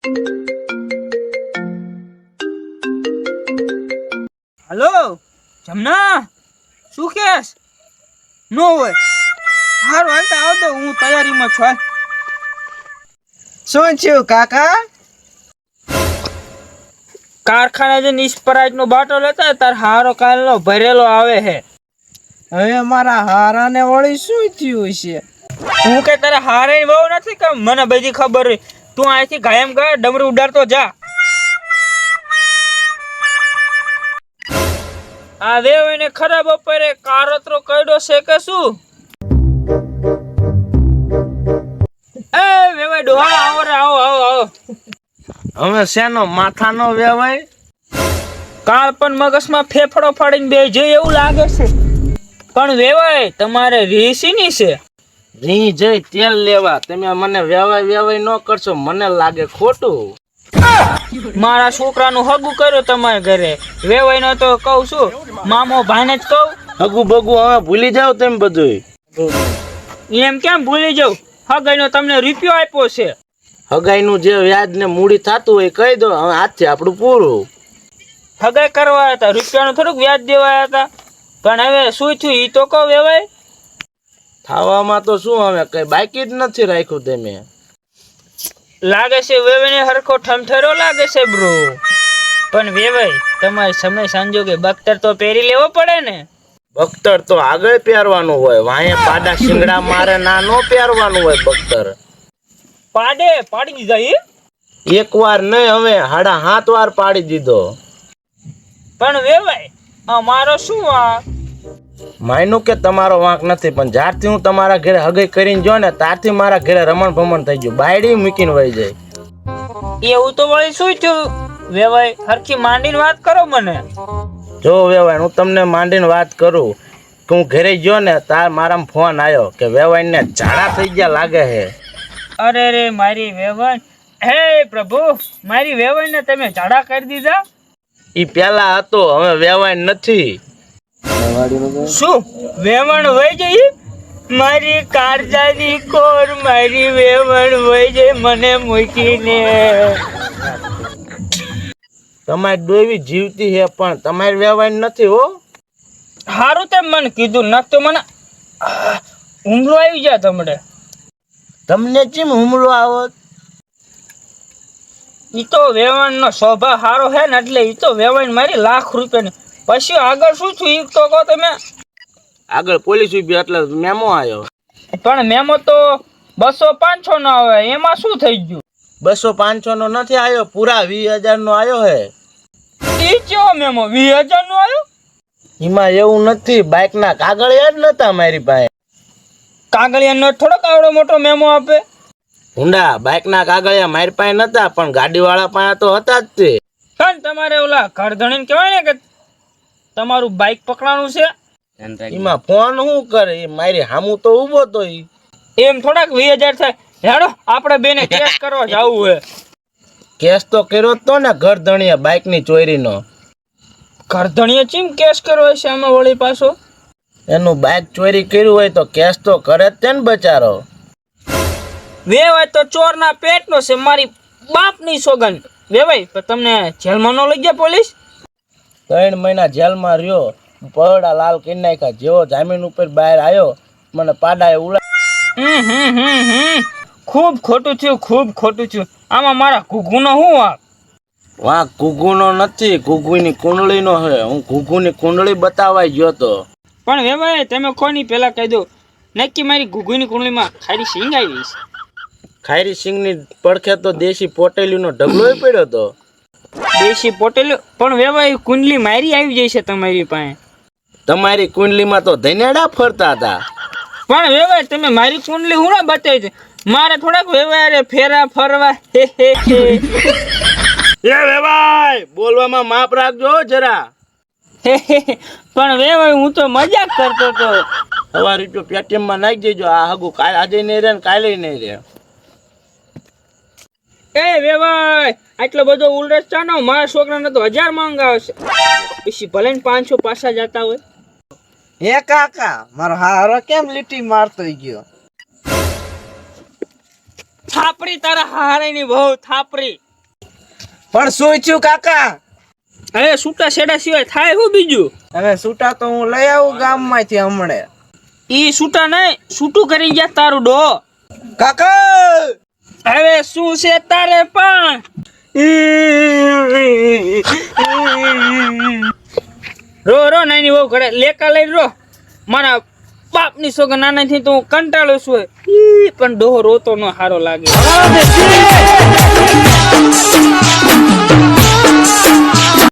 Hello Jamna, શું case? નો હોય હારું હાલતા આવતો, હું તૈયારીમાં છું. શું થયું કાકા? કારખાને જે નિષ્પરાજ નો બાટો લેતા તાર હારો કાલનો ભરેલો આવે હે. હવે મારા હારાને વળી શું થયું છે? હું કે તારે હારે બહુ નથી કે મને બધી ખબર હોય. તું અહીંથી ગાયમ ગયો ડમરું ઉડાડતો જા. આ વેવાઈને ખરાબ બપોરે કારતરો કઈડો છે કે શું? એ વેવાઈ ડોહા આવો રે, આવો આવો આવો. હવે શેનો માથાનો વેવાય? કાલ પણ મગજમાં ફેફડો ફાડીને બે જઈ એવું લાગે છે. પણ વેવાય તમારે રીસીની છે. રી જઈ તેલ લેવા, તમે મને વેવાય ન કરશો, મને લાગે ખોટું. મારા છોકરાનું હગું કર્યું તમારે ઘરે, વેવાય નો તો કહું છું, મામો ભાઈને જ કહું. હગુ બગુ હવે ભૂલી જાવ તેમ બધું. એમ કેમ ભૂલી જાઉં? હગાઈનો તમને રૂપિયો આપ્યો છે. હગાઈનું જે વ્યાજ ને મૂડી થતું હોય કહી દો, હવે આજથી આપણું પૂરું. હગાઈ કરવા હતા, રૂપિયાનું થોડુંક વ્યાજ દેવાયા હતા. પણ હવે શું થયું ઈ તો કહો વેવાય. ખાવામાં તો શું હવે કઈ બાકી જ નથી રાખ્યું તમે. લાગે છે વેવાઈને હરખો ઠમઠેરો લાગે છે બ્રો. પણ વેવાય તમારે સમય સંજોગે બખ્તર તો પહેરી લેવો પડે ને. બખ્તર તો આગળ પહેરવાનું હોય, વાંહે પાડા શિંગડા મારે ના નો પહેરવાનું હોય બખ્તર. પાડી દીધા એક વાર નહીં, હવે 7.5 વાર પાડી દીધો. પણ વેવાય અમારો શું આ? માયનું કે તમારો વાંક નથી, પણ જ્યારથી હું તમારા ઘરે હગઈ કરીને જો ને ત્યારથી મારા ઘરે રમણ ભમણ થઈ ગયું, બાયડી મૂકીને વહી જાય. એવું તો વળી શું થયું વેવાય? હરખી માંડીને વાત કરો મને. જો વેવાય હું તમને માંડીને વાત કરું કે હું ઘરે ગયો ને તાર મારામાં ફોન આવ્યો કે વેવાઈને ઝાડા થઈ ગયા લાગે હે. અરે રે મારી વેવાય, હે પ્રભુ, મારી વેવાઈને તમે ઝાડા કરી દીધા? ઈ પેલા હતો, હવે વેવાય નથી. શું વેવણ વહી જઈ? મારી કારજાની કોર, મારી વેવણ વહી જઈ મને મૂકીને. તમારી ડોવી જીવતી હે પણ તમારી વેવાય નથી હો. હારું તેમ મને કીધું, ન તો મને હુમલો આવી જાય તમને. તમને કેમ હુમલો આવત? ઈ તો વેવણ નો સ્વભાવ સારો હે ને, એટલે ઈ તો વેવણ મારી લાખ રૂપિયાની. પછી આગળ શું થયું ઈ તો કહો તમે. આગળ પોલીસ ઉભી એટલે મેમો આવ્યો. પણ મેમો તો 200-500 નો આવે, એમાં શું થઈ ગયું? 200-500 નો નથી આવ્યો, પૂરા 20,000 નો આવ્યો હે. ઈ કેવો મેમો 20,000 નો આવ્યો? એમાં એવું નથી, બાઇક ના કાગળિયા જ નતા મારી પાસે. કાગળિયાનો થોડોક આવડો મોટો મેમો આપે? હુંડા બાઇક ના કાગળિયા મારી પાસે નતા, પણ ગાડી વાળા પાસે તો હતા જ તે. પણ તમારે ઓલા ઘરધણીને કહેવાય ને કે તમારું બાઇક પકડાનું છે. એમાં ફોન શું કરે, એ મારી હામું તો ઉભો તો. એમ થોડાક 20,000 થાય. હેડો આપણે બેને કેસ કરવા જાવું હે. કેસ તો કર્યો તો ને ઘરધણીએ બાઇક ની ચોરીનો. ઘરધણીએ ચીમ કેસ કર્યો છે આમાં વળી પાછો? એનું બાઇક ચોરી કર્યું હોય તો કેસ તો કરે જ તે ને બચારો. વેવાય તો ચોરના પેટનો છે, મારી બાપની સોગંદ. વેવાય પણ તમને જેલમાં ન લઈ ગયા પોલીસ? 3 મહિના જેલમાં રહ્યો, પરોડા લાલ કરી નાખ્યા. જેવો જામીન ઉપર બહાર આવ્યો મને પાડાએ ઉડા. ખૂબ ખોટું થયું, ખૂબ ખોટું થયું. આમાં મારા ઘૂઘુનો શું વાંક? વાંક ઘૂઘુનો નથી, ઘૂઘુની કુંડળીનો હે. હું ઘૂઘુની કુંડળી બતાવાઈ ગયો તો. પણ વેવાય તમે કોની પેલા કહી દો, નક્કી મારી ઘૂઘુની કુંડળીમાં ખારી સિંગ આવી છે. ખાયરી સિંગની પડખે તો દેશી પોટેલીનો ઢગલો પડ્યો તો. દેશી પોટેલો? પણ વેવાય કુંડલી મારી આવી જાય છે તમારી પાસે. તમારી કુંડલીમાં તો ધનેડા ફરતા હતા. પણ વેવાય તમે મારી કુંડલી હું ના બતાવી છે? મારે થોડાક વેવાય ફેરા ફરવા. હે વેવાય બોલવામાં માપ રાખજો જરા. પણ વેવાય હું તો મજાક કરતો તો. સવાર રૂપિયો પેટીએમ માં નાખી દેજો, આ હગું કાલ આજે નહીં રહે ને કાલે નહીં રહે. એ વેવાય આટલો બધો ઉલરસ ચાનો, મારા છોકરાને તો 1000 માંગ આવશે. પછી ભલે ને 500 પાછા જતા હોય. હે કાકા, મારો હારો કેમ લીટી મારતો ગયો? થાપરી તારા હારેની બહુ થાપરી. પણ શું થયું કાકા? હવે છૂટા છેડા સિવાય થાય શું બીજું? હવે છૂટા તો હું લઈ આવું ગામમાંથી હમણે. ઈ છૂટા નહીં, છૂટું કરી ગયા તારું ડો. કાકા હવે શું છે તારે પણ? રો રો નાની બહુ ઘરે લેકા લઈ રો. મારા બાપની સોગન નાનાથી તો હું કંટાળો છું. પણ ડોહો રોતો નો હારો લાગે.